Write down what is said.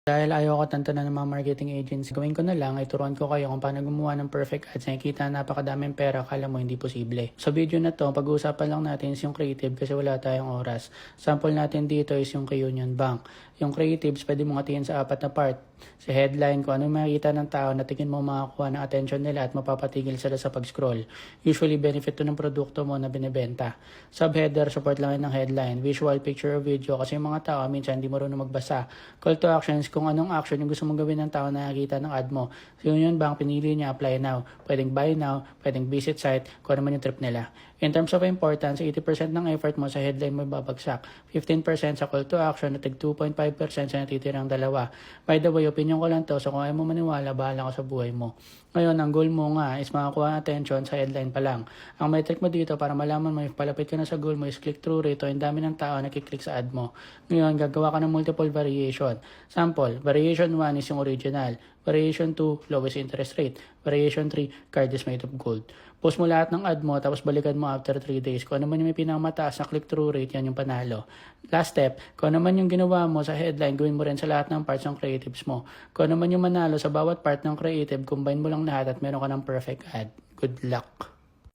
Dahil ayaw ko tantanan ng mga marketing agency, gawin ko na lang ay turuan ko kayo kung paano gumawa ng perfect ads na ikita napakadaming pera, akala mo hindi posible. Sa video na to, pag-uusapan lang natin is yung creative kasi wala tayong oras. Sample natin dito is yung kay Union Bank. Yung creatives, pwede mong hatiin sa apat na part. Sa headline, kung ano makikita ng tao na tingin mo makakuha ng attention nila at mapapatigil sila sa pag-scroll. Usually, benefit to ng produkto mo na binibenta. Subheader, support lang yun ng headline. Visual, picture, or video kasi yung mga tao minsan hindi marunong magbasa. Call to actions, kung anong action yung gusto mong gawin ng tao na nakikita ng ad mo. So Union Bank, pinili niya apply now. Pwedeng buy now, pwedeng visit site, kung ano man yung trip nila. In terms of importance, 80% ng effort mo sa headline mo babagsak. 15% sa call to action at 2.5% sa natitirang dalawa. By the way, opinion ko lang to, so kung ayaw mo maniwala, bahala ka sa buhay mo. Ngayon, ang goal mo nga is makakuha ng attention sa headline pa lang. Ang metric mo dito para malaman mo if palapit ka na sa goal mo is click-through rate o yung dami ng tao na kiklik sa ad mo. Ngayon, gagawa ka ng multiple variation. Sample, variation 1 is yung original. Variation 2, lowest interest rate. Variation 3, card is made of gold. Post mo lahat ng ad mo, tapos balikan mo after 3 days. Kung ano man yung may pinakamataas na click-through rate, yan yung panalo. Last step, kung ano man yung ginawa mo sa headline, gawin mo rin sa lahat ng parts ng creatives mo. Kung ano man yung manalo sa bawat part ng creative, combine mo lang lahat at meron ka ng perfect ad. Good luck!